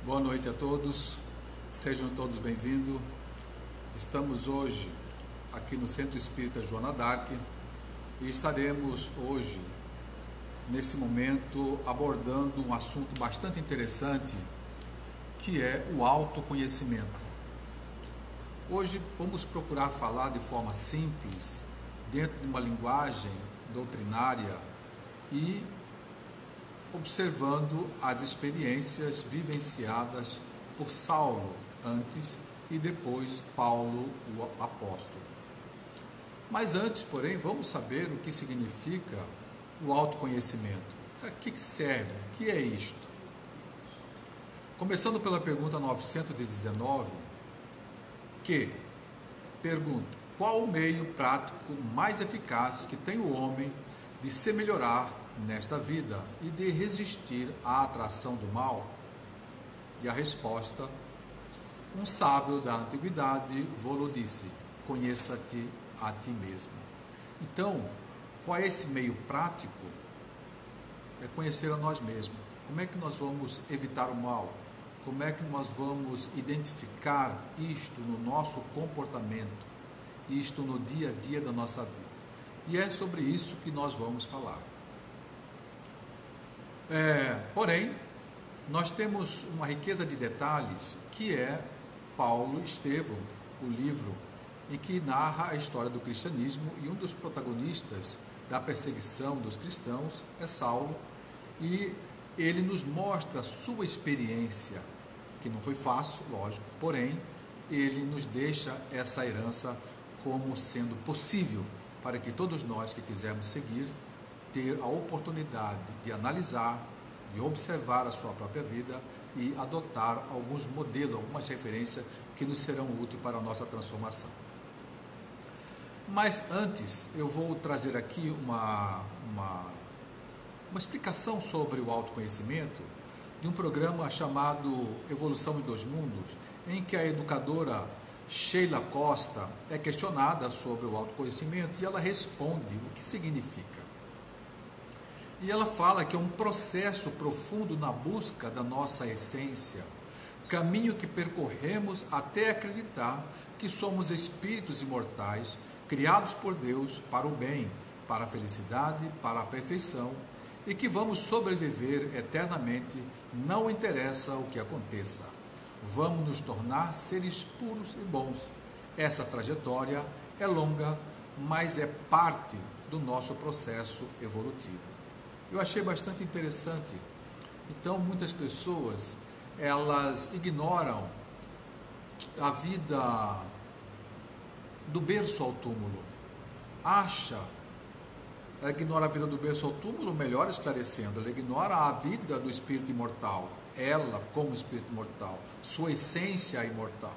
Boa noite a todos, sejam todos bem-vindos. Estamos hoje aqui no Centro Espírita Joana d'Arc e estaremos hoje, nesse momento, abordando um assunto bastante interessante, que é o autoconhecimento. Hoje vamos procurar falar de forma simples, dentro de uma linguagem doutrinária e observando as experiências vivenciadas por Saulo antes e depois Paulo, o apóstolo. Mas antes, porém, vamos saber o que significa o autoconhecimento. Para que serve? O que é isto? Começando pela pergunta 919, que pergunta: qual o meio prático mais eficaz que tem o homem de se melhorar nesta vida e de resistir à atração do mal? E a resposta: um sábio da antiguidade vô-lo disse: conheça-te a ti mesmo. Então, qual é esse meio prático? É conhecer a nós mesmos. Como é que nós vamos evitar o mal? Como é que nós vamos identificar isto no nosso comportamento, isto no dia a dia da nossa vida? E é sobre isso que nós vamos falar. Porém, nós temos uma riqueza de detalhes que é Paulo Estevão, o livro em que narra a história do cristianismo, e um dos protagonistas da perseguição dos cristãos é Saulo, e ele nos mostra a sua experiência, que não foi fácil, lógico, porém ele nos deixa essa herança como sendo possível para que todos nós que quisermos seguir, ter a oportunidade de analisar, de observar a sua própria vida e adotar alguns modelos, algumas referências que nos serão úteis para a nossa transformação. Mas antes, eu vou trazer aqui uma explicação sobre o autoconhecimento de um programa chamado Evolução em Dois Mundos, em que a educadora Sheila Costa é questionada sobre o autoconhecimento e ela responde o que significa. E ela fala que é um processo profundo na busca da nossa essência, caminho que percorremos até acreditar que somos espíritos imortais, criados por Deus para o bem, para a felicidade, para a perfeição, e que vamos sobreviver eternamente, não interessa o que aconteça. Vamos nos tornar seres puros e bons. Essa trajetória é longa, mas é parte do nosso processo evolutivo. Eu achei bastante interessante. Então, muitas pessoas, elas ignoram a vida do berço ao túmulo. Ela ignora a vida do berço ao túmulo, melhor esclarecendo, ela ignora a vida do espírito imortal, ela como espírito imortal, sua essência imortal.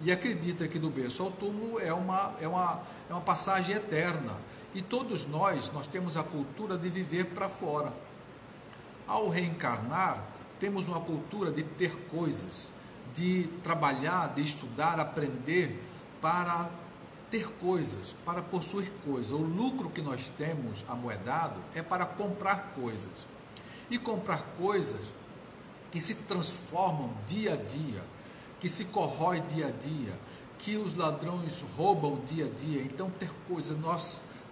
E acredita que do berço ao túmulo é uma passagem eterna. E todos nós temos a cultura de viver para fora. Ao reencarnar, temos uma cultura de ter coisas, de trabalhar, de estudar, aprender para ter coisas, para possuir coisas. O lucro que nós temos amoedado é para comprar coisas. E comprar coisas que se transformam dia a dia, que se corrói dia a dia, que os ladrões roubam dia a dia. Então, ter coisas,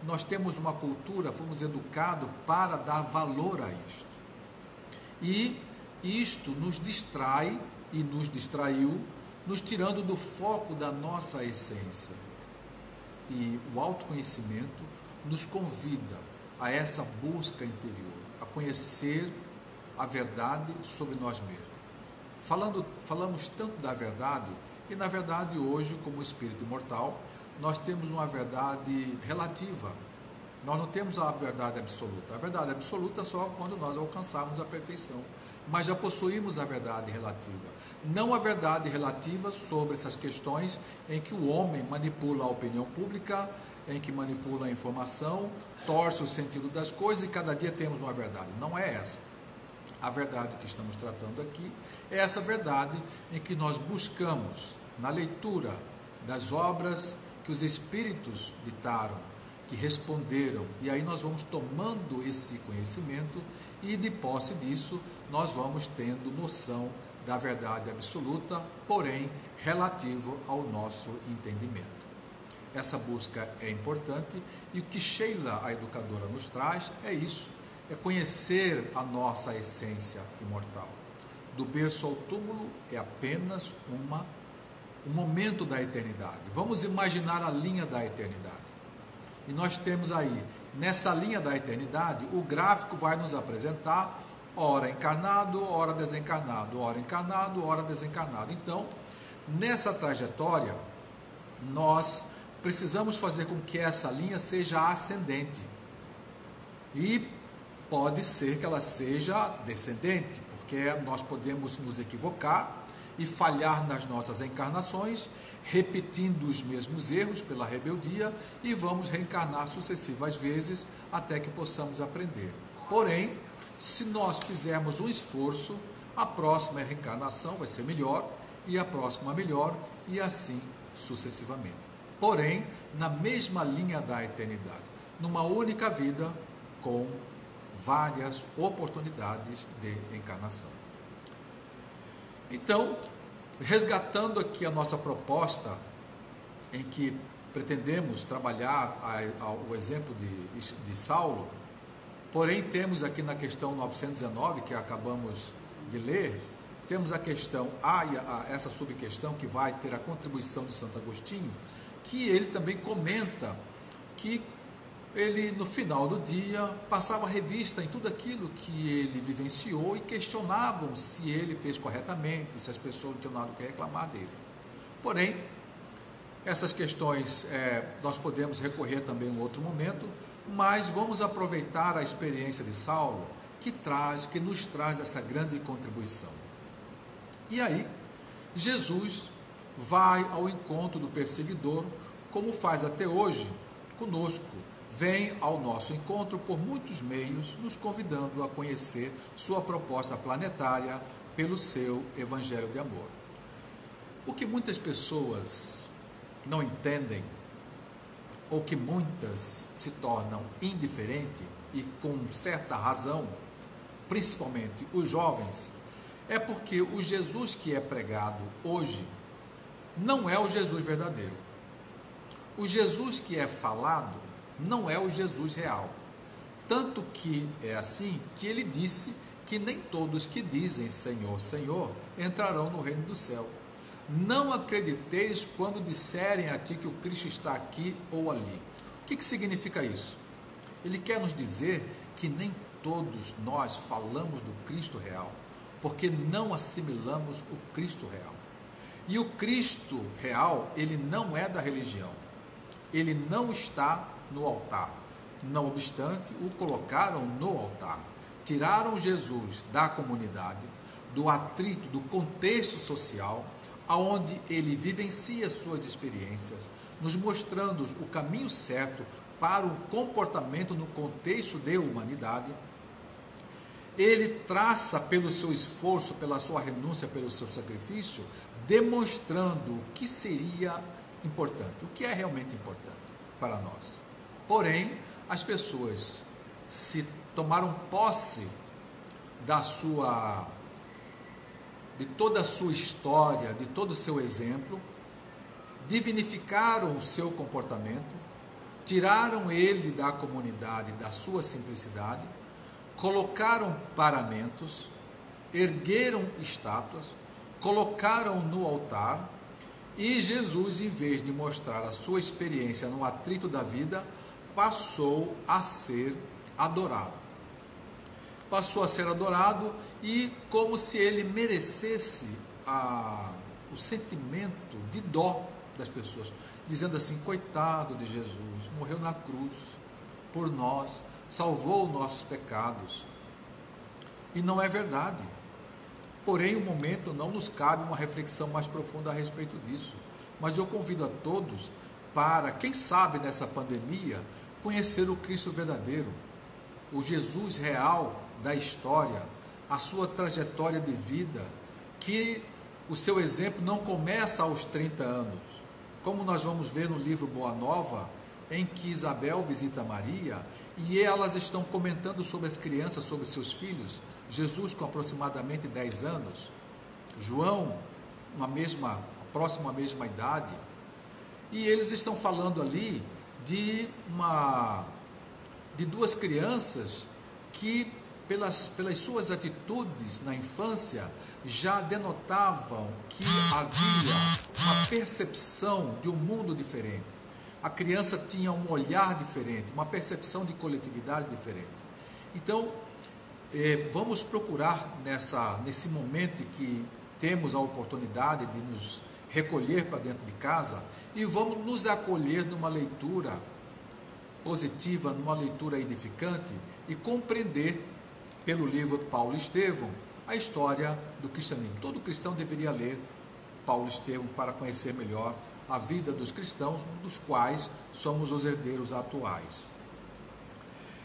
nós temos uma cultura, fomos educados para dar valor a isto. E isto nos distrai e nos distraiu, nos tirando do foco da nossa essência. E o autoconhecimento nos convida a essa busca interior, a conhecer a verdade sobre nós mesmos. Falamos tanto da verdade, e na verdade hoje, como espírito imortal, nós temos uma verdade relativa. Nós não temos a verdade absoluta. A verdade absoluta é só quando nós alcançarmos a perfeição. Mas já possuímos a verdade relativa. Não a verdade relativa sobre essas questões em que o homem manipula a opinião pública, em que manipula a informação, torce o sentido das coisas e cada dia temos uma verdade. Não é essa. A verdade que estamos tratando aqui é essa verdade em que nós buscamos, na leitura das obras que os espíritos ditaram, que responderam, e aí nós vamos tomando esse conhecimento e de posse disso nós vamos tendo noção da verdade absoluta, porém relativo ao nosso entendimento. Essa busca é importante e o que Sheila, a educadora, nos traz é isso, é conhecer a nossa essência imortal. Do berço ao túmulo é apenas um momento da eternidade. Vamos imaginar a linha da eternidade. E nós temos aí, nessa linha da eternidade, o gráfico vai nos apresentar ora encarnado, ora desencarnado, ora encarnado, ora desencarnado. Então, nessa trajetória, nós precisamos fazer com que essa linha seja ascendente. E pode ser que ela seja descendente, porque nós podemos nos equivocar e falhar nas nossas encarnações, repetindo os mesmos erros pela rebeldia, e vamos reencarnar sucessivas vezes até que possamos aprender. Porém, se nós fizermos um esforço, a próxima reencarnação vai ser melhor, e a próxima melhor, e assim sucessivamente. Porém, na mesma linha da eternidade, numa única vida, com várias oportunidades de encarnação. Então, resgatando aqui a nossa proposta, em que pretendemos trabalhar o exemplo de Saulo, porém temos aqui na questão 919, que acabamos de ler, temos a questão A e essa subquestão que vai ter a contribuição de Santo Agostinho, que ele também comenta que ele, no final do dia, passava revista em tudo aquilo que ele vivenciou e questionavam se ele fez corretamente, se as pessoas não tinham nada que reclamar dele. Porém, essas questões nós podemos recorrer também em um outro momento, mas vamos aproveitar a experiência de Saulo, que nos traz essa grande contribuição. E aí, Jesus vai ao encontro do perseguidor, como faz até hoje conosco. Vem ao nosso encontro por muitos meios, nos convidando a conhecer sua proposta planetária pelo seu Evangelho de Amor. O que muitas pessoas não entendem, ou que muitas se tornam indiferentes, e com certa razão, principalmente os jovens, é porque o Jesus que é pregado hoje não é o Jesus verdadeiro. O Jesus que é falado não é o Jesus real. Tanto que é assim que ele disse que nem todos que dizem Senhor, Senhor, entrarão no reino do céu. Não acrediteis quando disserem a ti que o Cristo está aqui ou ali. O que significa isso? Ele quer nos dizer que nem todos nós falamos do Cristo real, porque não assimilamos o Cristo real. E o Cristo real, ele não é da religião. Ele não está no altar. Não obstante, o colocaram no altar. Tiraram Jesus da comunidade, do atrito, do contexto social, aonde ele vivencia suas experiências, nos mostrando o caminho certo para o comportamento no contexto de humanidade. Ele traça pelo seu esforço, pela sua renúncia, pelo seu sacrifício, demonstrando o que seria importante, o que é realmente importante para nós. Porém, as pessoas se tomaram posse de toda a sua história, de todo o seu exemplo, divinificaram o seu comportamento, tiraram ele da comunidade, da sua simplicidade, colocaram paramentos, ergueram estátuas, colocaram no altar, e Jesus, em vez de mostrar a sua experiência no atrito da vida, passou a ser adorado. Passou a ser adorado, e como se ele merecesse o sentimento de dó das pessoas, dizendo assim: coitado de Jesus, morreu na cruz por nós, salvou nossos pecados. E não é verdade. Porém, o momento não nos cabe uma reflexão mais profunda a respeito disso. Mas eu convido a todos para, quem sabe nessa pandemia, conhecer o Cristo verdadeiro, o Jesus real da história, a sua trajetória de vida, que o seu exemplo não começa aos 30 anos. Como nós vamos ver no livro Boa Nova, em que Isabel visita Maria e elas estão comentando sobre as crianças, sobre seus filhos, Jesus com aproximadamente 10 anos, João, próximo à mesma idade, e eles estão falando ali de duas crianças que, pelas suas atitudes na infância, já denotavam que havia uma percepção de um mundo diferente. A criança tinha um olhar diferente, uma percepção de coletividade diferente. Então, vamos procurar nesse momento que temos a oportunidade de nos recolher para dentro de casa e vamos nos acolher numa leitura positiva, numa leitura edificante e compreender pelo livro Paulo Estevão a história do cristianismo. Todo cristão deveria ler Paulo Estevão para conhecer melhor a vida dos cristãos, dos quais somos os herdeiros atuais.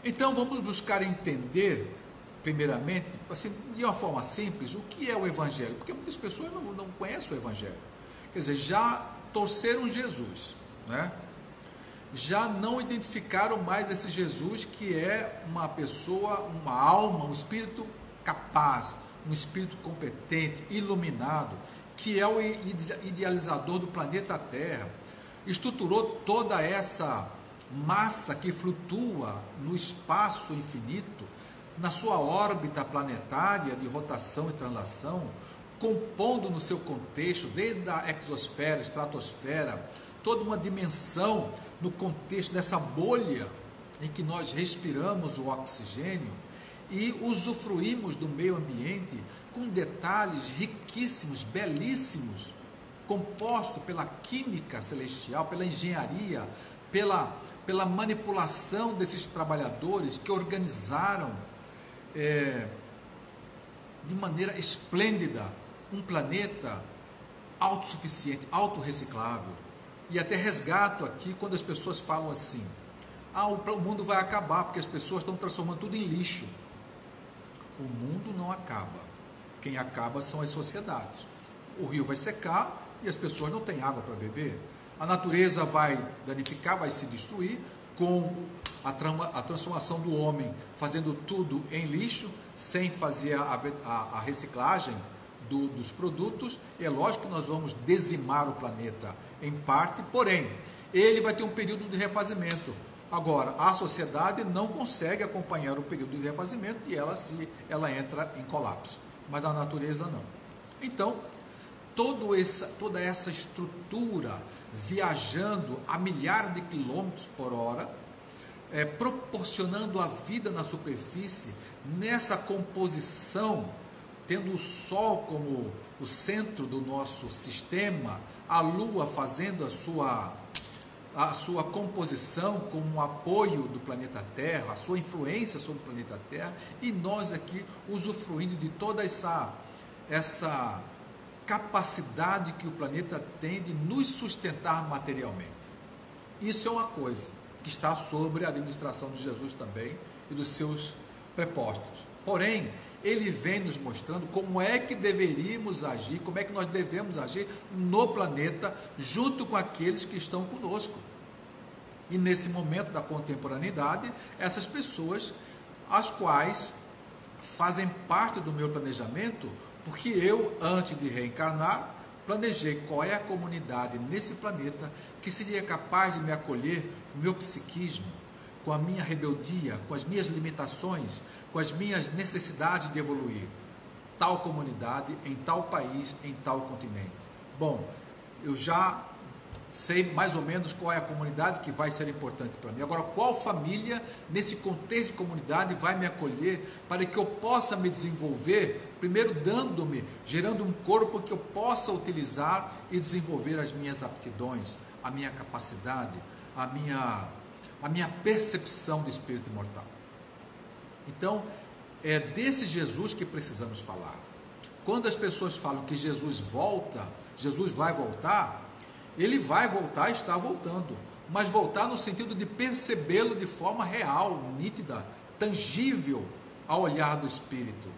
Então vamos buscar entender, primeiramente, assim, de uma forma simples, o que é o Evangelho, porque muitas pessoas não conhecem o Evangelho. Quer dizer, já torceram Jesus, né? Já não identificaram mais esse Jesus que é uma pessoa, uma alma, um espírito capaz, um espírito competente, iluminado, que é o idealizador do planeta Terra, estruturou toda essa massa que flutua no espaço infinito, na sua órbita planetária de rotação e translação, compondo no seu contexto, desde a exosfera, estratosfera, toda uma dimensão no contexto dessa bolha em que nós respiramos o oxigênio e usufruímos do meio ambiente com detalhes riquíssimos, belíssimos, composto pela química celestial, pela engenharia, pela manipulação desses trabalhadores que organizaram de maneira esplêndida um planeta autossuficiente, autorreciclável. E até resgato aqui quando as pessoas falam assim: o mundo vai acabar porque as pessoas estão transformando tudo em lixo. O mundo não acaba. Quem acaba são as sociedades. O rio vai secar e as pessoas não têm água para beber. A natureza vai danificar, vai se destruir com a transformação do homem, fazendo tudo em lixo, sem fazer a reciclagem dos produtos. É lógico que nós vamos dizimar o planeta em parte, porém, ele vai ter um período de refazimento. Agora, a sociedade não consegue acompanhar o período de refazimento e ela entra em colapso, mas a natureza não. Então, toda essa estrutura viajando a milhares de quilômetros por hora, proporcionando a vida na superfície, nessa composição, tendo o Sol como o centro do nosso sistema, a Lua fazendo a sua composição como um apoio do planeta Terra, a sua influência sobre o planeta Terra, e nós aqui usufruindo de toda essa capacidade que o planeta tem de nos sustentar materialmente. Isso é uma coisa que está sobre a administração de Jesus também e dos seus prepostos. Porém, ele vem nos mostrando como é que deveríamos agir, como é que nós devemos agir no planeta, junto com aqueles que estão conosco. E nesse momento da contemporaneidade, essas pessoas, as quais fazem parte do meu planejamento, porque eu, antes de reencarnar, planejei qual é a comunidade nesse planeta que seria capaz de me acolher com o meu psiquismo, com a minha rebeldia, com as minhas limitações, com as minhas necessidades de evoluir. Tal comunidade, em tal país, em tal continente. Bom, eu já sei mais ou menos qual é a comunidade que vai ser importante para mim. Agora, qual família, nesse contexto de comunidade, vai me acolher para que eu possa me desenvolver, primeiro gerando um corpo que eu possa utilizar e desenvolver as minhas aptidões, a minha capacidade, a minha percepção de espírito imortal. Então, é desse Jesus que precisamos falar. Quando as pessoas falam que Jesus vai voltar, ele vai voltar e está voltando, mas voltar no sentido de percebê-lo de forma real, nítida, tangível ao olhar do Espírito.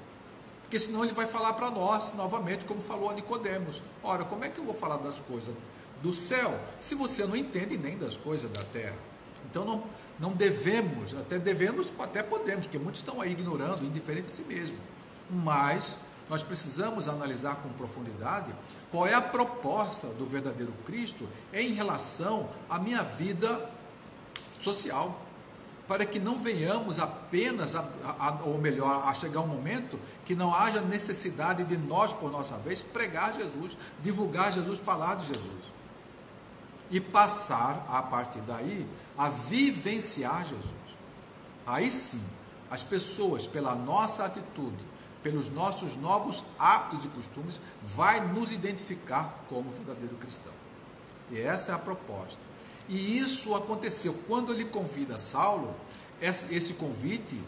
Porque senão ele vai falar para nós, novamente, como falou a Nicodemos. Ora, como é que eu vou falar das coisas do céu, se você não entende nem das coisas da terra? Então não devemos, até podemos, porque muitos estão aí ignorando, indiferente a si mesmo. Mas nós precisamos analisar com profundidade qual é a proposta do verdadeiro Cristo em relação à minha vida social, para que não venhamos apenas, ou melhor, a chegar um momento que não haja necessidade de nós, por nossa vez, pregar Jesus, divulgar Jesus, falar de Jesus. E passar, a partir daí, a vivenciar Jesus. Aí sim, as pessoas, pela nossa atitude, pelos nossos novos hábitos e costumes, vai nos identificar como verdadeiro cristão. E essa é a proposta. E isso aconteceu quando ele convida Saulo. Esse convite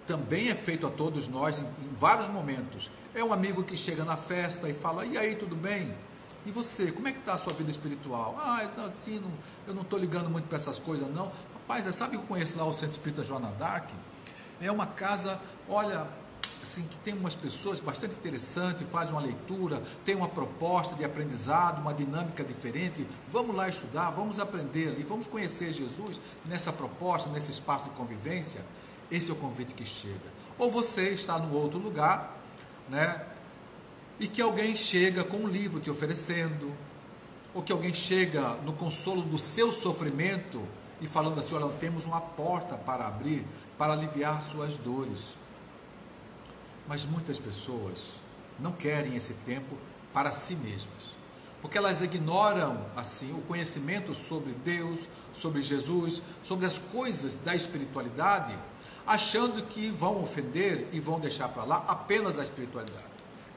também é feito a todos nós em vários momentos. É um amigo que chega na festa e fala: e aí, tudo bem? E você, como é que está a sua vida espiritual? Assim, eu não estou ligando muito para essas coisas, não. Rapaz, sabe que eu conheço lá o Centro Espírita Joana d'Arc? É uma casa, olha, assim, que tem umas pessoas bastante interessantes, fazem uma leitura, tem uma proposta de aprendizado, uma dinâmica diferente. Vamos lá estudar, vamos aprender ali, vamos conhecer Jesus nessa proposta, nesse espaço de convivência. Esse é o convite que chega. Ou você está no outro lugar, né? E que alguém chega com um livro te oferecendo, ou que alguém chega no consolo do seu sofrimento e falando assim: olha, temos uma porta para abrir, para aliviar suas dores. Mas muitas pessoas não querem esse tempo para si mesmas, porque elas ignoram assim o conhecimento sobre Deus, sobre Jesus, sobre as coisas da espiritualidade, achando que vão ofender e vão deixar para lá apenas a espiritualidade.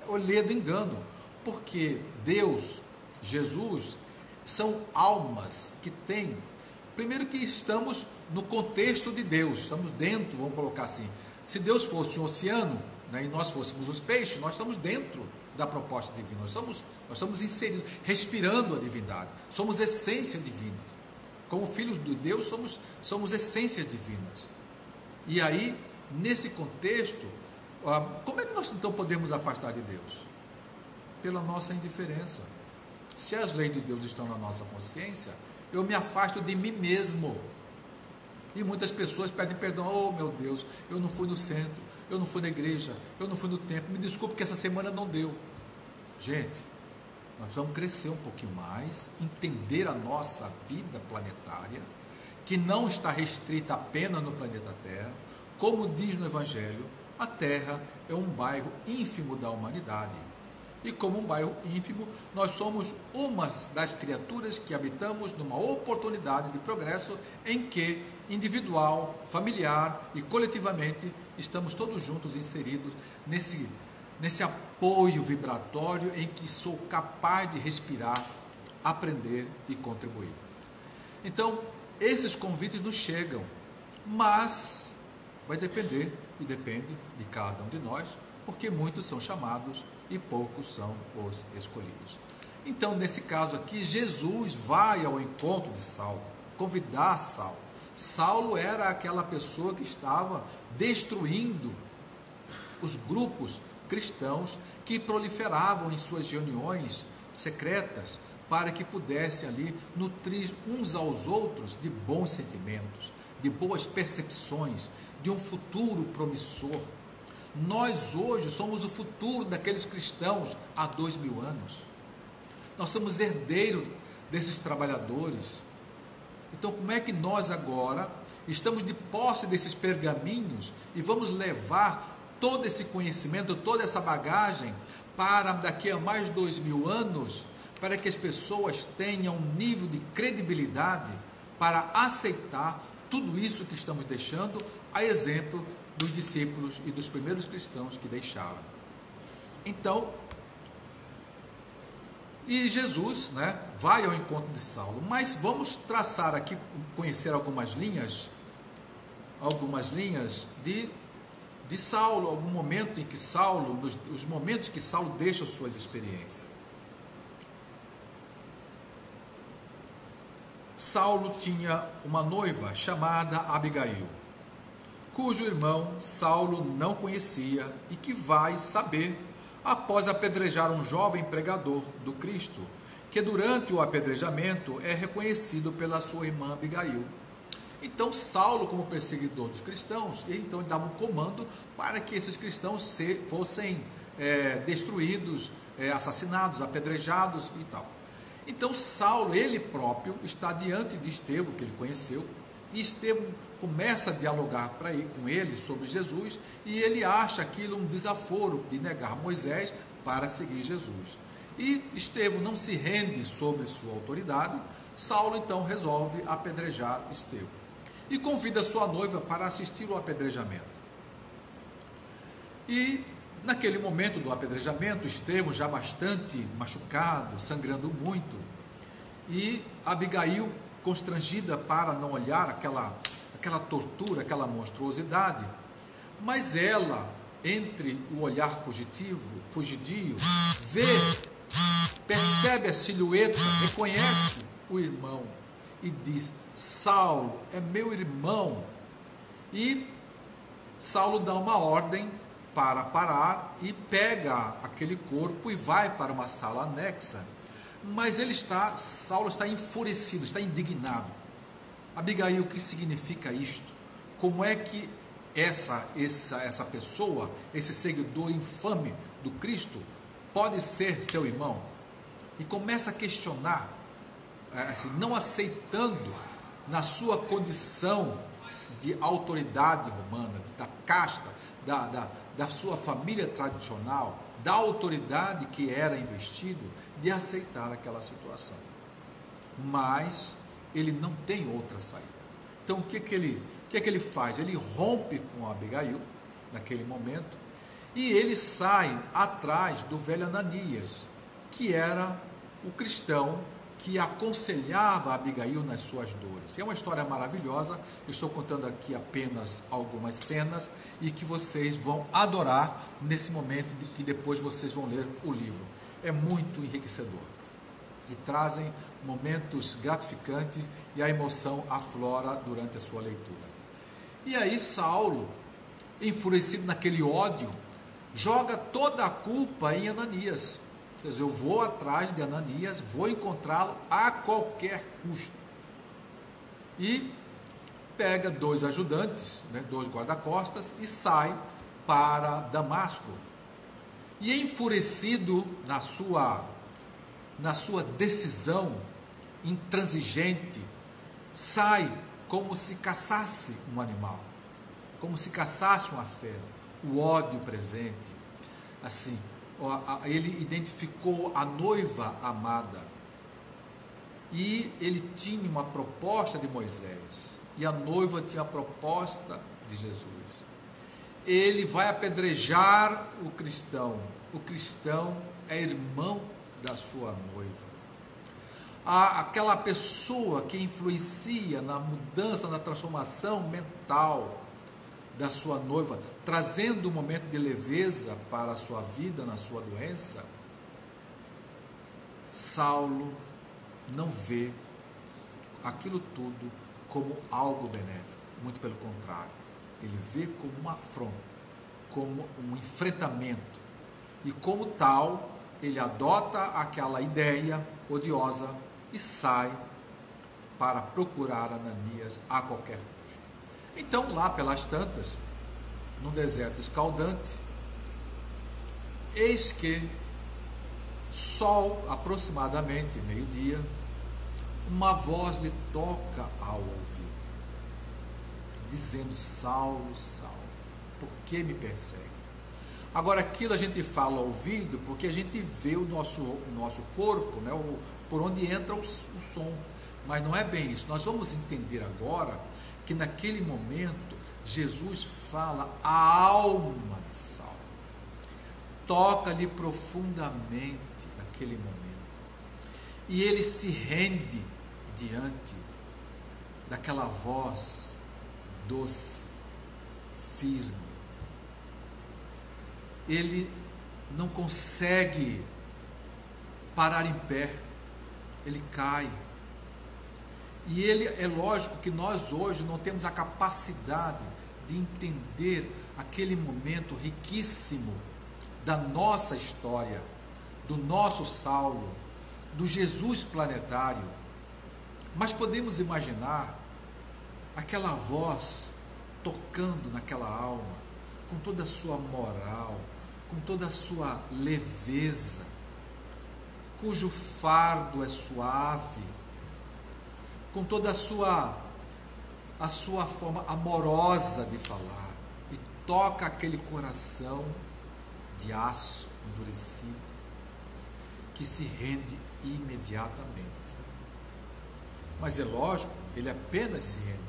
Olhei do engano, porque Deus, Jesus, são almas que têm, primeiro que estamos no contexto de Deus, estamos dentro, vamos colocar assim. Se Deus fosse um oceano, né, e nós fôssemos os peixes, nós estamos dentro da proposta divina, nós estamos inseridos, respirando a divindade, somos essência divina. Como filhos de Deus, somos essências divinas. E aí, nesse contexto, como é que nós então podemos afastar de Deus? Pela nossa indiferença. Se as leis de Deus estão na nossa consciência, eu me afasto de mim mesmo. E muitas pessoas pedem perdão: oh meu Deus, eu não fui no centro, eu não fui na igreja, eu não fui no templo, me desculpe que essa semana não deu. Gente, nós vamos crescer um pouquinho mais, entender a nossa vida planetária, que não está restrita apenas no planeta Terra. Como diz no Evangelho, a Terra é um bairro ínfimo da humanidade. E como um bairro ínfimo, nós somos uma das criaturas que habitamos numa oportunidade de progresso em que, individual, familiar e coletivamente, estamos todos juntos inseridos nesse apoio vibratório em que sou capaz de respirar, aprender e contribuir. Então, esses convites nos chegam, mas vai depender, e depende de cada um de nós, porque muitos são chamados e poucos são os escolhidos. Então, nesse caso aqui, Jesus vai ao encontro de Saulo, convidar Saulo. Saulo era aquela pessoa que estava destruindo os grupos cristãos que proliferavam em suas reuniões secretas para que pudessem ali nutrir uns aos outros de bons sentimentos, de boas percepções, de um futuro promissor. Nós hoje somos o futuro daqueles cristãos há 2000 anos. Nós somos herdeiros desses trabalhadores. Então, como é que nós agora estamos de posse desses pergaminhos e vamos levar todo esse conhecimento, toda essa bagagem para daqui a mais 2000 anos, para que as pessoas tenham um nível de credibilidade para aceitar tudo isso que estamos deixando, a exemplo dos discípulos e dos primeiros cristãos que deixaram. Então, e Jesus, né, vai ao encontro de Saulo, mas vamos traçar aqui, conhecer algumas linhas de Saulo, algum momento em que Saulo, os momentos que Saulo deixa suas experiências. Saulo tinha uma noiva chamada Abigail, cujo irmão Saulo não conhecia e que vai saber após apedrejar um jovem pregador do Cristo, que durante o apedrejamento é reconhecido pela sua irmã Abigail. Então Saulo, como perseguidor dos cristãos, então ele dava um comando para que esses cristãos fossem destruídos, assassinados, apedrejados e tal. Então Saulo, ele próprio, está diante de Estevão, que ele conheceu, e Estevão começa a dialogar com ele sobre Jesus, e ele acha aquilo um desaforo de negar Moisés para seguir Jesus. E Estevão não se rende sobre sua autoridade. Saulo então resolve apedrejar Estevão e convida sua noiva para assistir ao apedrejamento. E naquele momento do apedrejamento, Estevão já bastante machucado, sangrando muito, e Abigail, constrangida para não olhar aquela tortura, aquela monstruosidade, mas ela, entre o olhar fugidio, percebe a silhueta, reconhece o irmão e diz: Saulo, é meu irmão. E Saulo dá uma ordem para parar e pega aquele corpo e vai para uma sala anexa. Mas Saulo está enfurecido, está indignado. Abigail, o que significa isto? Como é que essa pessoa, esse seguidor infame do Cristo, pode ser seu irmão? E começa a questionar, assim, não aceitando na sua condição de autoridade romana, da casta, da sua família tradicional, da autoridade que era investido, de aceitar aquela situação. Mas ele não tem outra saída. Então o que ele faz? Ele rompe com Abigail naquele momento e ele sai atrás do velho Ananias, que era o cristão que aconselhava Abigail nas suas dores. É uma história maravilhosa. Eu estou contando aqui apenas algumas cenas e que vocês vão adorar nesse momento, de que depois vocês vão ler o livro. É muito enriquecedor e trazem momentos gratificantes e a emoção aflora durante a sua leitura. E aí Saulo, enfurecido naquele ódio, joga toda a culpa em Ananias. Quer dizer, eu vou atrás de Ananias, vou encontrá-lo a qualquer custo. E pega 2 ajudantes, 2 guarda-costas, e sai para Damasco. E enfurecido na sua decisão intransigente, sai como se caçasse um animal, como se caçasse uma fera, o ódio presente. Assim, ele identificou a noiva amada e ele tinha uma proposta de Moisés e a noiva tinha a proposta de Jesus. Ele vai apedrejar o cristão é irmão da sua noiva. Aquela pessoa que influencia na mudança, na transformação mental da sua noiva, trazendo um momento de leveza para a sua vida, na sua doença, Saulo não vê aquilo tudo como algo benéfico, muito pelo contrário, ele vê como uma afronta, como um enfrentamento, e como tal, ele adota aquela ideia odiosa e sai para procurar Ananias a qualquer custo. Então, lá pelas tantas, num deserto escaldante, eis que, sol aproximadamente meio-dia, uma voz lhe toca ao ouvido, dizendo: Saulo, Saulo, por que me persegue? Agora, aquilo a gente fala ao ouvido porque a gente vê o nosso corpo, por onde entra o som, mas não é bem isso. Nós vamos entender agora que naquele momento Jesus fala à alma de Saulo, toca-lhe profundamente naquele momento, e ele se rende diante daquela voz doce, firme. Ele não consegue parar em pé, ele cai. E é lógico que nós hoje não temos a capacidade de entender aquele momento riquíssimo da nossa história, do nosso Saulo, do Jesus planetário, mas podemos imaginar aquela voz tocando naquela alma, com toda a sua moral, com toda a sua leveza, cujo fardo é suave, com toda a sua forma amorosa de falar, e toca aquele coração de aço endurecido, que se rende imediatamente. Mas é lógico, ele apenas se rende.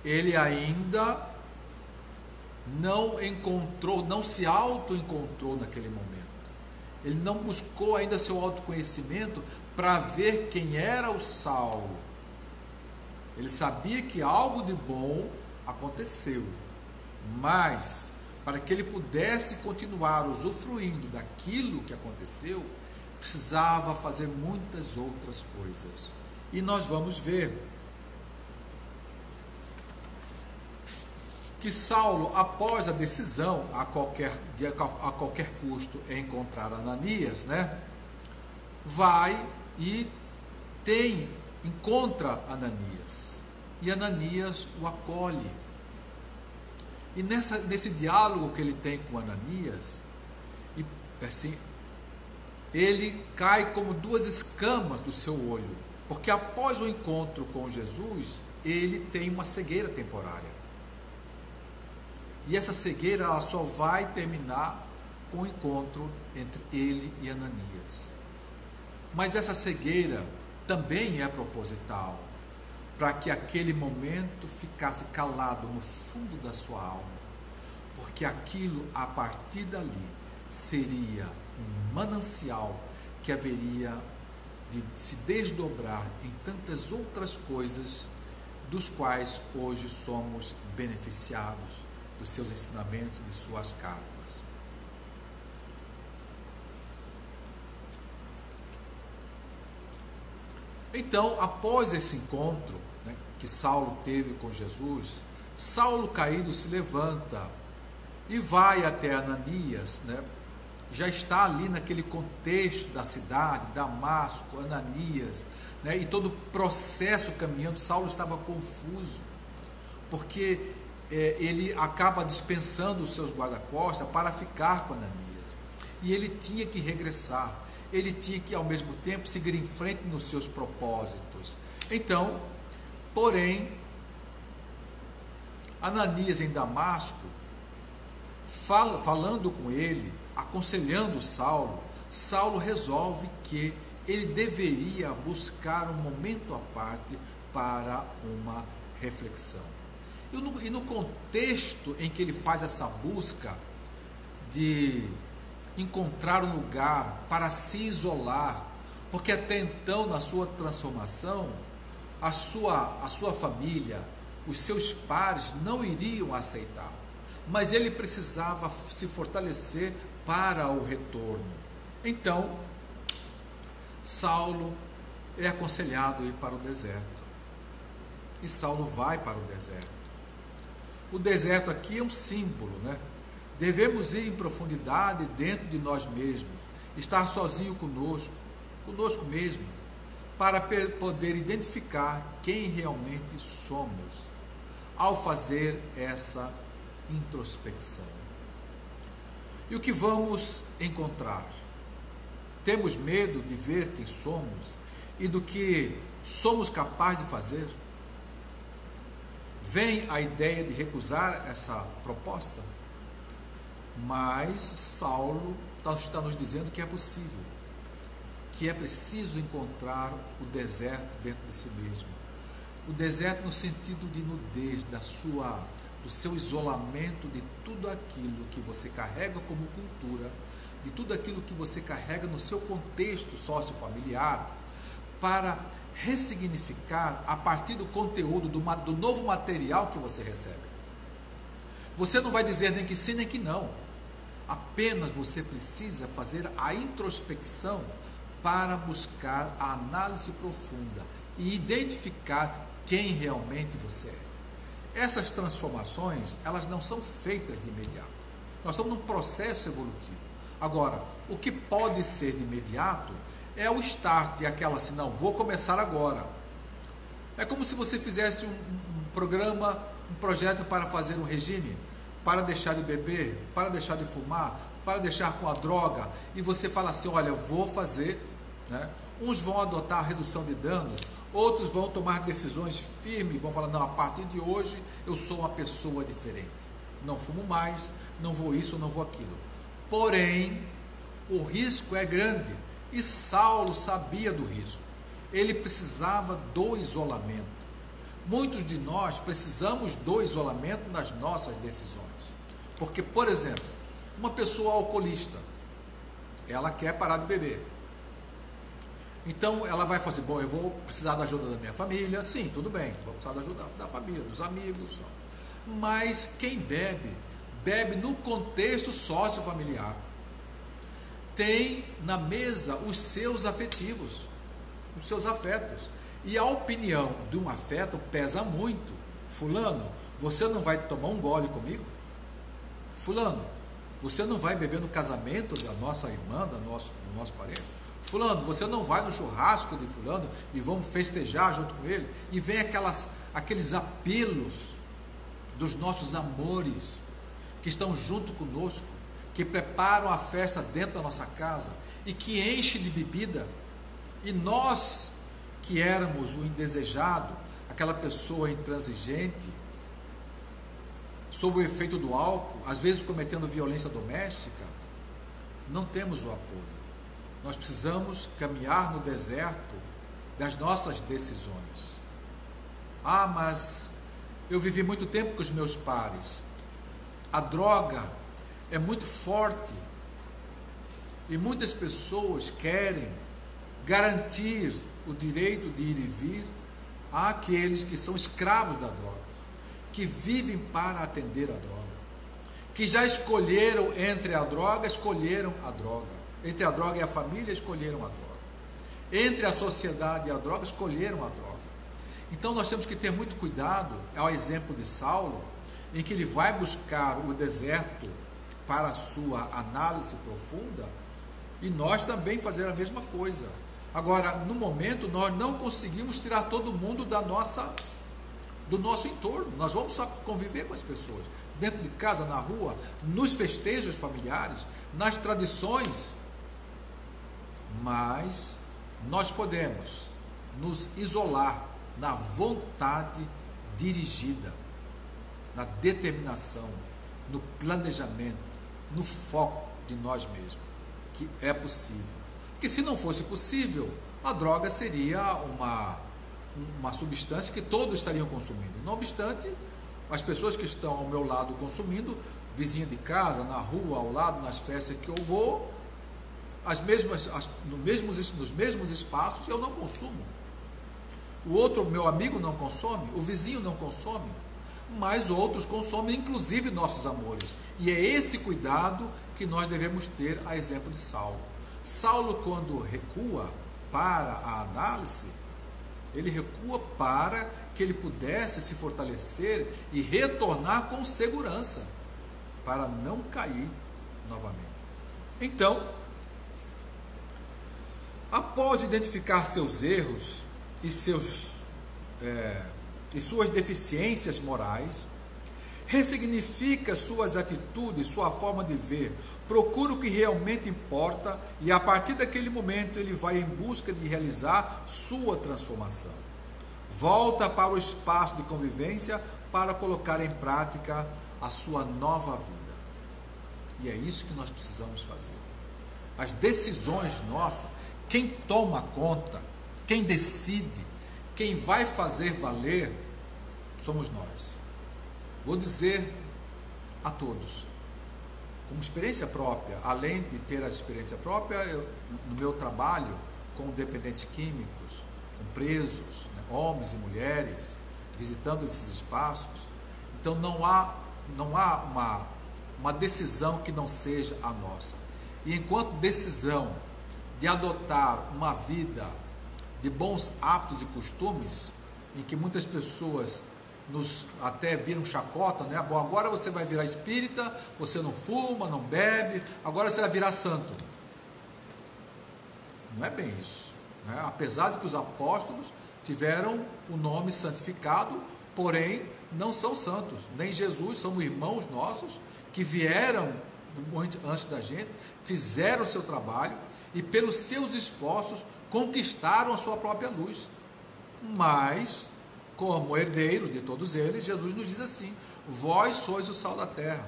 Ele ainda não se auto-encontrou naquele momento. Ele não buscou ainda seu autoconhecimento para ver quem era o Saulo. Ele sabia que algo de bom aconteceu, mas para que ele pudesse continuar usufruindo daquilo que aconteceu, precisava fazer muitas outras coisas. E nós vamos ver que Saulo, após a decisão a qualquer custo encontrar Ananias, né, vai e encontra Ananias, e Ananias o acolhe. E nesse diálogo que ele tem com Ananias, e assim, ele cai como duas escamas do seu olho, porque após o encontro com Jesus, ele tem uma cegueira temporária. E essa cegueira ela só vai terminar com o encontro entre ele e Ananias. Mas essa cegueira também é proposital, para que aquele momento ficasse calado no fundo da sua alma, porque aquilo, a partir dali, seria um manancial que haveria de se desdobrar em tantas outras coisas, dos quais hoje somos beneficiados, dos seus ensinamentos, de suas cartas. Então, após esse encontro, né, que Saulo teve com Jesus, Saulo caído se levanta e vai até Ananias, né? Já está ali naquele contexto da cidade, Damasco, Ananias, né? E todo o processo caminhando. Saulo estava confuso, porque ele acaba dispensando os seus guarda-costas para ficar com Ananias, e ele tinha que regressar, ele tinha que ao mesmo tempo seguir em frente nos seus propósitos. Então, porém, Ananias em Damasco, falando com ele, aconselhando Saulo resolve que ele deveria buscar um momento à parte para uma reflexão. E no contexto em que ele faz essa busca de encontrar um lugar para se isolar, porque até então, na sua transformação, a sua família, os seus pares não iriam aceitar, mas ele precisava se fortalecer para o retorno. Então, Saulo é aconselhado a ir para o deserto, e Saulo vai para o deserto. O deserto aqui é um símbolo, né? Devemos ir em profundidade dentro de nós mesmos, estar sozinho conosco mesmo, para poder identificar quem realmente somos, ao fazer essa introspecção. E o que vamos encontrar? Temos medo de ver quem somos e do que somos capazes de fazer? Vem a ideia de recusar essa proposta? Mas Saulo está nos dizendo que é possível, que é preciso encontrar o deserto dentro de si mesmo. O deserto no sentido de nudez, do seu isolamento de tudo aquilo que você carrega como cultura, de tudo aquilo que você carrega no seu contexto sociofamiliar, para ressignificar a partir do conteúdo, do novo material que você recebe. Você não vai dizer nem que sim, nem que não. Apenas você precisa fazer a introspecção para buscar a análise profunda e identificar quem realmente você é. Essas transformações, elas não são feitas de imediato. Nós estamos num processo evolutivo. Agora, o que pode ser de imediato é o start, é aquela assim, não, vou começar agora. É como se você fizesse programa, um projeto para fazer um regime, para deixar de beber, para deixar de fumar, para deixar com a droga, e você fala assim, olha, eu vou fazer, né? Uns vão adotar a redução de danos, outros vão tomar decisões firmes, vão falar, não, a partir de hoje eu sou uma pessoa diferente, não fumo mais, não vou isso, não vou aquilo. Porém, o risco é grande, e Saulo sabia do risco, ele precisava do isolamento. Muitos de nós precisamos do isolamento nas nossas decisões, porque, por exemplo, uma pessoa alcoolista, ela quer parar de beber, então ela vai fazer, bom, eu vou precisar da ajuda da minha família, sim, tudo bem, vou precisar da ajuda da família, dos amigos, mas quem bebe, bebe no contexto sociofamiliar, tem na mesa os seus afetivos, os seus afetos, e a opinião de um afeto pesa muito. Fulano, você não vai tomar um gole comigo? Fulano, você não vai beber no casamento da nossa irmã, do nosso parente? Fulano, você não vai no churrasco de fulano e vamos festejar junto com ele? E vem aqueles apelos dos nossos amores que estão junto conosco, que preparam a festa dentro da nossa casa e que enche de bebida, e nós que éramos o indesejado, aquela pessoa intransigente, sob o efeito do álcool, às vezes cometendo violência doméstica, não temos o apoio. Nós precisamos caminhar no deserto das nossas decisões. Ah, mas eu vivi muito tempo com os meus pares. A droga é muito forte e muitas pessoas querem garantir o direito de ir e vir àqueles que são escravos da droga, que vivem para atender a droga, que já escolheram entre a droga, escolheram a droga. Entre a droga e a família, escolheram a droga. Entre a sociedade e a droga, escolheram a droga. Então nós temos que ter muito cuidado, ao exemplo de Saulo, em que ele vai buscar o deserto para a sua análise profunda, e nós também fazer a mesma coisa. Agora, no momento, nós não conseguimos tirar todo mundo do nosso entorno. Nós vamos só conviver com as pessoas, dentro de casa, na rua, nos festejos familiares, nas tradições, mas nós podemos nos isolar na vontade dirigida, na determinação, no planejamento, no foco de nós mesmos, que é possível. Porque se não fosse possível, a droga seria uma substância que todos estariam consumindo. Não obstante, as pessoas que estão ao meu lado consumindo, vizinha de casa, na rua, ao lado, nas festas que eu vou, nos mesmos espaços, eu não consumo. O outro, meu amigo, não consome, o vizinho não consome, mas outros consomem, inclusive nossos amores. E é esse cuidado que nós devemos ter, a exemplo de Saulo. Saulo, quando recua para a análise, ele recua para que ele pudesse se fortalecer e retornar com segurança, para não cair novamente. Então, após identificar seus erros e suas deficiências morais, ressignifica suas atitudes, sua forma de ver, procura o que realmente importa e a partir daquele momento ele vai em busca de realizar sua transformação. Volta para o espaço de convivência para colocar em prática a sua nova vida. E é isso que nós precisamos fazer. As decisões nossas, quem toma conta, quem decide, quem vai fazer valer, somos nós. Vou dizer a todos, como experiência própria, além de ter a experiência própria, no meu trabalho com dependentes químicos, com presos, né, homens e mulheres, visitando esses espaços, então não há uma decisão que não seja a nossa. E enquanto decisão de adotar uma vida de bons hábitos e costumes, em que muitas pessoas nos até viram chacota, né? Bom, agora você vai virar espírita, você não fuma, não bebe, agora você vai virar santo. Não é bem isso, né? Apesar de que os apóstolos tiveram o nome santificado porém não são santos, nem Jesus, são irmãos nossos que vieram antes da gente, fizeram o seu trabalho e pelos seus esforços conquistaram a sua própria luz. Mas, como herdeiros de todos eles, Jesus nos diz assim: vós sois o sal da terra,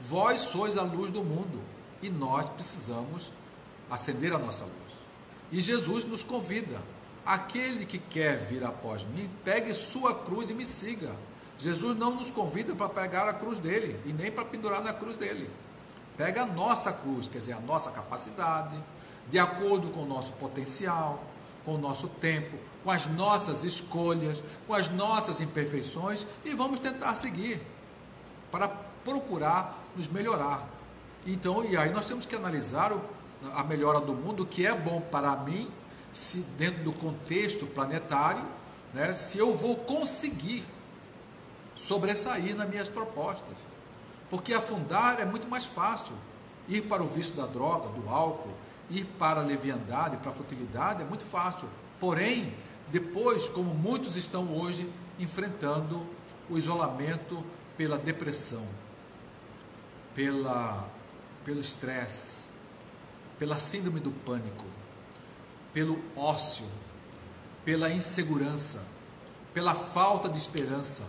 vós sois a luz do mundo, e nós precisamos acender a nossa luz. E Jesus nos convida: aquele que quer vir após mim, pegue sua cruz e me siga. Jesus não nos convida para pegar a cruz dele, e nem para pendurar na cruz dele. Pega a nossa cruz, quer dizer, a nossa capacidade, de acordo com o nosso potencial, com o nosso tempo, com as nossas escolhas, com as nossas imperfeições, e vamos tentar seguir, para procurar nos melhorar. Então, e aí nós temos que analisar a melhora do mundo, o que é bom para mim, se dentro do contexto planetário, né, se eu vou conseguir sobressair nas minhas propostas. Porque afundar é muito mais fácil. Ir para o vício da droga, do álcool, ir para a leviandade, para a futilidade é muito fácil. Porém, depois, como muitos estão hoje enfrentando o isolamento pela depressão, pelo estresse, pela síndrome do pânico, pelo ócio, pela insegurança, pela falta de esperança,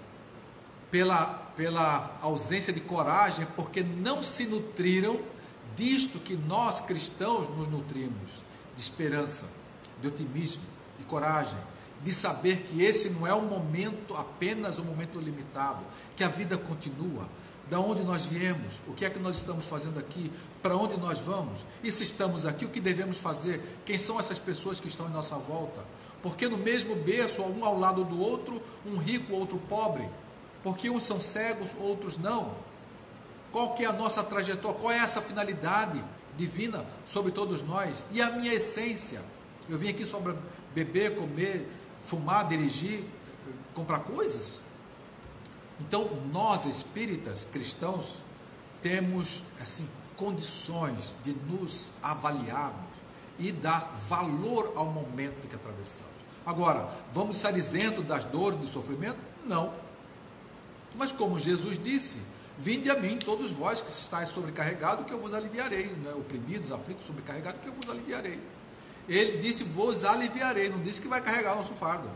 pela ausência de coragem, porque não se nutriram disto que nós cristãos nos nutrimos, de esperança, de otimismo, de coragem, de saber que esse não é um momento, apenas um momento limitado, que a vida continua. Da onde nós viemos, o que é que nós estamos fazendo aqui, para onde nós vamos, e se estamos aqui, o que devemos fazer, quem são essas pessoas que estão em nossa volta, porque no mesmo berço, um ao lado do outro, um rico, outro pobre, porque uns são cegos, outros não. Qual que é a nossa trajetória, qual é essa finalidade divina sobre todos nós, e a minha essência? Eu vim aqui só para beber, comer, fumar, dirigir, comprar coisas? Então, nós espíritas, cristãos, temos assim, condições de nos avaliarmos e dar valor ao momento que atravessamos. Agora, vamos estar isentos das dores, do sofrimento? Não. Mas como Jesus disse: vinde a mim todos vós que estáis sobrecarregados, que eu vos aliviarei, né? Oprimidos, aflitos, sobrecarregados, que eu vos aliviarei. Ele disse: vos aliviarei, não disse que vai carregar o nosso fardo.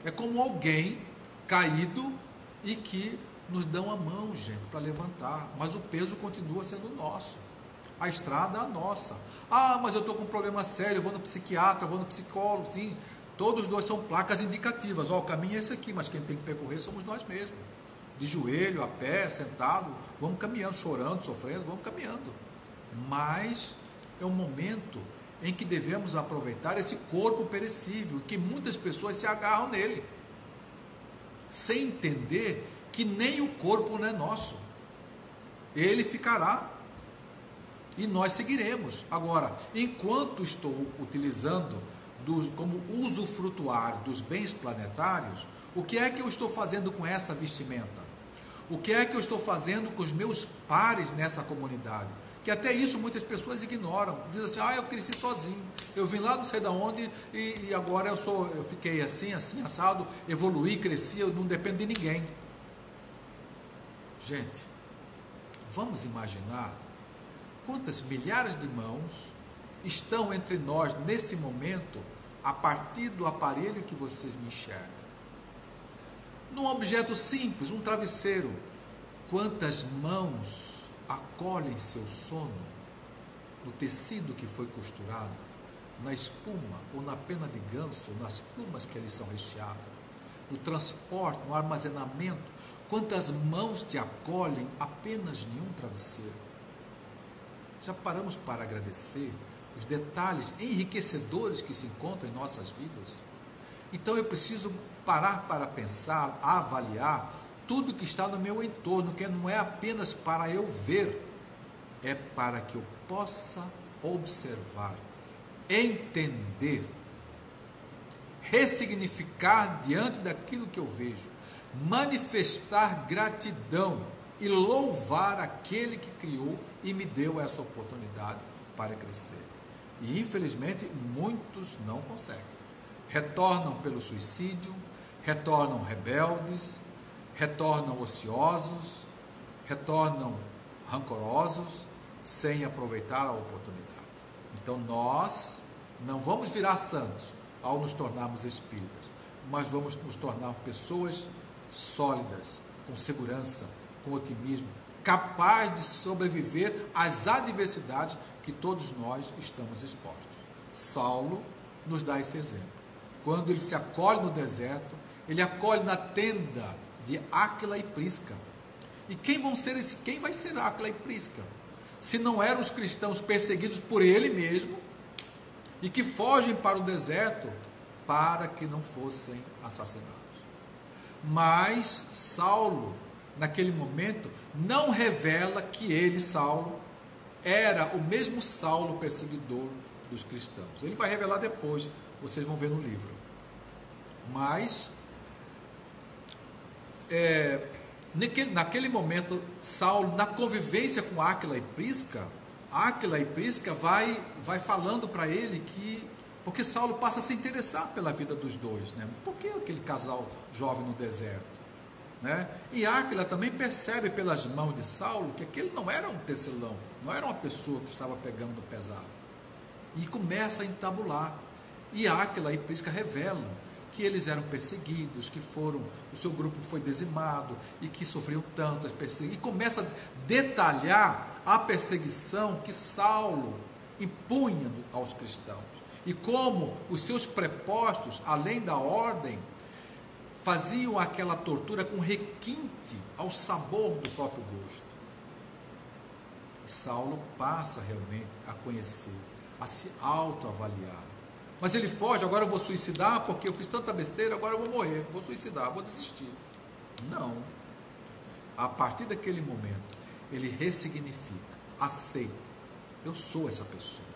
É como alguém caído e que nos dão a mão, gente, para levantar, mas o peso continua sendo nosso, a estrada é a nossa. Mas eu estou com um problema sério, eu vou no psiquiatra, eu vou no psicólogo. Sim, todos dois são placas indicativas. O caminho é esse aqui, mas quem tem que percorrer somos nós mesmos, de joelho, a pé, sentado, vamos caminhando, chorando, sofrendo, vamos caminhando. Mas é um momento em que devemos aproveitar esse corpo perecível, que muitas pessoas se agarram nele, sem entender que nem o corpo não é nosso. Ele ficará e nós seguiremos. Agora, enquanto estou utilizando como usufrutuário dos bens planetários, o que é que eu estou fazendo com essa vestimenta? O que é que eu estou fazendo com os meus pares nessa comunidade? Que até isso muitas pessoas ignoram. Dizem assim: eu cresci sozinho, eu vim lá não sei de onde e agora eu fiquei assim, assado, evoluí, cresci, eu não dependo de ninguém. Gente, vamos imaginar quantas milhares de mãos estão entre nós nesse momento, a partir do aparelho que vocês me enxergam. Num objeto simples, um travesseiro, quantas mãos acolhem seu sono no tecido que foi costurado, na espuma ou na pena de ganso, nas plumas que ali são recheadas, no transporte, no armazenamento, quantas mãos te acolhem apenas em um travesseiro? Já paramos para agradecer os detalhes enriquecedores que se encontram em nossas vidas? Então eu preciso parar para pensar, avaliar tudo que está no meu entorno, que não é apenas para eu ver, é para que eu possa observar, entender, ressignificar diante daquilo que eu vejo, manifestar gratidão e louvar aquele que criou e me deu essa oportunidade para crescer. E infelizmente muitos não conseguem. Retornam pelo suicídio, retornam rebeldes, retornam ociosos, retornam rancorosos, sem aproveitar a oportunidade. Então nós não vamos virar santos ao nos tornarmos espíritas, mas vamos nos tornar pessoas sólidas, com segurança, com otimismo, capaz de sobreviver às adversidades que todos nós estamos expostos. Saulo nos dá esse exemplo. Quando ele se acolhe no deserto, ele acolhe na tenda de Áquila e Prisca. E quem vai ser Áquila e Prisca? Se não eram os cristãos perseguidos por ele mesmo e que fogem para o deserto para que não fossem assassinados. Mas Saulo, naquele momento, não revela que ele, Saulo, era o mesmo Saulo perseguidor dos cristãos. Ele vai revelar depois, vocês vão ver no livro. Mas, naquele momento, Saulo, na convivência com Áquila e Prisca vai falando para ele que... Porque Saulo passa a se interessar pela vida dos dois, né? Por que aquele casal jovem no deserto? Né? E Áquila também percebe pelas mãos de Saulo que aquele não era um tecelão, não era uma pessoa que estava pegando pesado. E começa a entabular. E Áquila e Prisca revelam que eles eram perseguidos, que o seu grupo foi dizimado e que sofriam tanto as perseguições. E começa a detalhar a perseguição que Saulo impunha aos cristãos. E como os seus prepostos, além da ordem, faziam aquela tortura com requinte ao sabor do próprio gosto. E Saulo passa realmente a conhecer, a se autoavaliar. Mas ele foge, agora eu vou suicidar porque eu fiz tanta besteira, agora eu vou morrer, vou suicidar, vou desistir. Não. A partir daquele momento, ele ressignifica, aceita. Eu sou essa pessoa.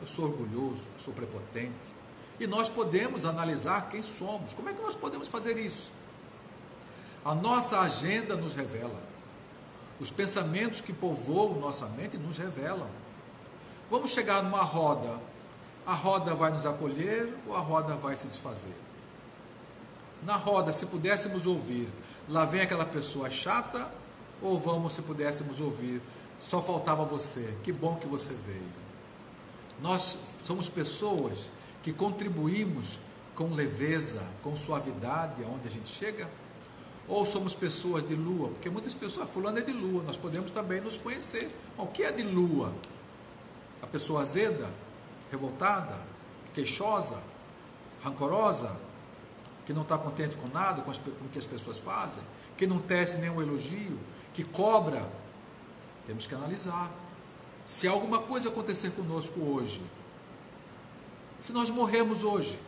Eu sou orgulhoso, eu sou prepotente. E nós podemos analisar quem somos. Como é que nós podemos fazer isso? A nossa agenda nos revela. Os pensamentos que povoam nossa mente nos revelam. Vamos chegar numa roda. A roda vai nos acolher ou a roda vai se desfazer? Na roda, se pudéssemos ouvir, lá vem aquela pessoa chata, ou se pudéssemos ouvir, só faltava você, que bom que você veio. Nós somos pessoas que contribuímos com leveza, com suavidade aonde a gente chega? Ou somos pessoas de lua? Porque muitas pessoas, fulano é de lua, nós podemos também nos conhecer. O que é de lua? A pessoa azeda, revoltada, queixosa, rancorosa, que não está contente com nada, com o que as pessoas fazem, que não tece nenhum elogio, que cobra. Temos que analisar. Se alguma coisa acontecer conosco hoje, se nós morrermos hoje,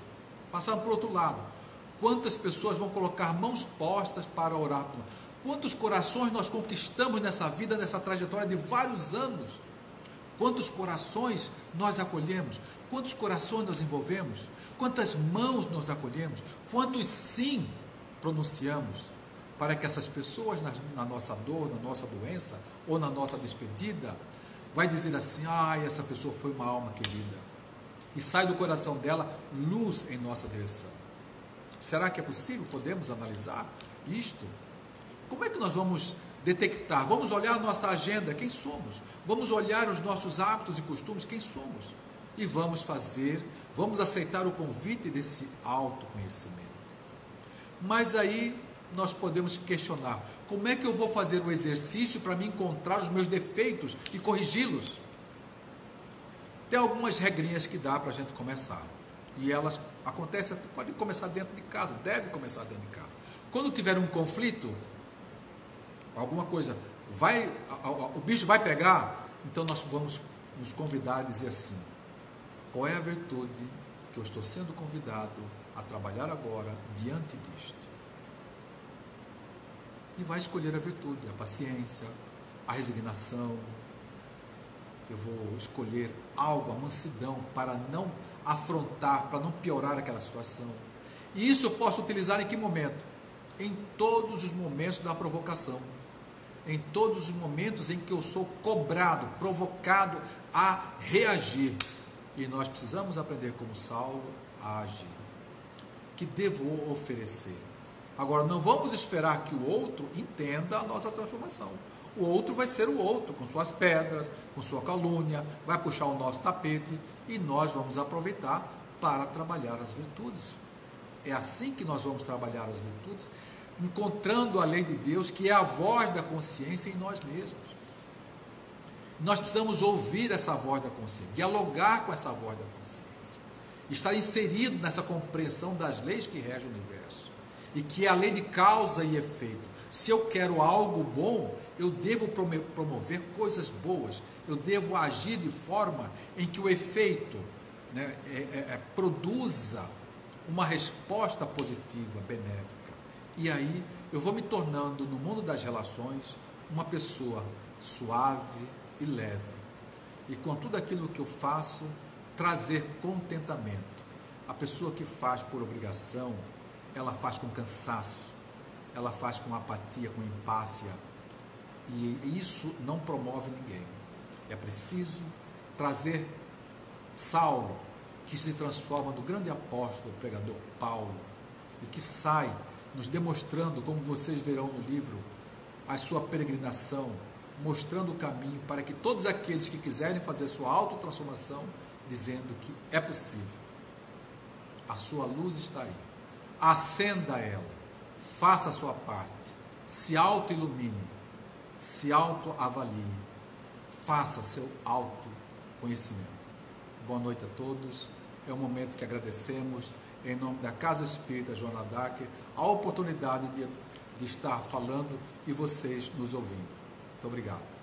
passarmos para o outro lado, quantas pessoas vão colocar mãos postas para orar por nós? Quantos corações nós conquistamos nessa vida, nessa trajetória de vários anos? Quantos corações nós acolhemos? Quantos corações nós envolvemos? Quantas mãos nós acolhemos? Quantos sim pronunciamos para que essas pessoas, na nossa dor, na nossa doença ou na nossa despedida, vai dizer assim: essa pessoa foi uma alma querida. E sai do coração dela luz em nossa direção. Será que é possível? Podemos analisar isto? Como é que nós vamos detectar? Vamos olhar a nossa agenda, quem somos? Vamos olhar os nossos hábitos e costumes, quem somos? E vamos aceitar o convite desse autoconhecimento. Mas aí nós podemos questionar: como é que eu vou fazer o exercício para me encontrar os meus defeitos e corrigi-los? Tem algumas regrinhas que dá para a gente começar. E elas acontecem, pode começar dentro de casa, deve começar dentro de casa. Quando tiver um conflito, alguma coisa, o bicho vai pegar, então nós vamos nos convidar a dizer assim: qual é a virtude que eu estou sendo convidado a trabalhar agora diante disto? E vai escolher a virtude, a paciência, a resignação. Eu vou escolher algo, a mansidão, para não afrontar, para não piorar aquela situação. E isso eu posso utilizar em que momento? Em todos os momentos da provocação. Em todos os momentos em que eu sou cobrado, provocado a reagir. E nós precisamos aprender como Saulo a agir. Que devo oferecer? Agora, não vamos esperar que o outro entenda a nossa transformação. O outro vai ser o outro, com suas pedras, com sua calúnia, vai puxar o nosso tapete e nós vamos aproveitar para trabalhar as virtudes. É assim que nós vamos trabalhar as virtudes, encontrando a lei de Deus, que é a voz da consciência em nós mesmos. Nós precisamos ouvir essa voz da consciência, dialogar com essa voz da consciência, estar inserido nessa compreensão das leis que regem o universo, e que é a lei de causa e efeito. Se eu quero algo bom, eu devo promover coisas boas, eu devo agir de forma em que o efeito, né, produza uma resposta positiva, benéfica. E aí eu vou me tornando, no mundo das relações, uma pessoa suave e leve. E com tudo aquilo que eu faço, trazer contentamento. A pessoa que faz por obrigação, ela faz com cansaço, ela faz com apatia, com empáfia. E isso não promove ninguém. É preciso trazer Saulo, que se transforma no grande apóstolo, pregador Paulo, e que sai nos demonstrando, como vocês verão no livro, a sua peregrinação, mostrando o caminho para que todos aqueles que quiserem fazer sua autotransformação, dizendo que é possível. A sua luz está aí. Acenda ela, faça a sua parte, se auto-ilumine, se auto-avalie, faça seu autoconhecimento. Boa noite a todos. É um momento que agradecemos, em nome da Casa Espírita Joana d'Arc, a oportunidade de estar falando e vocês nos ouvindo. Muito obrigado.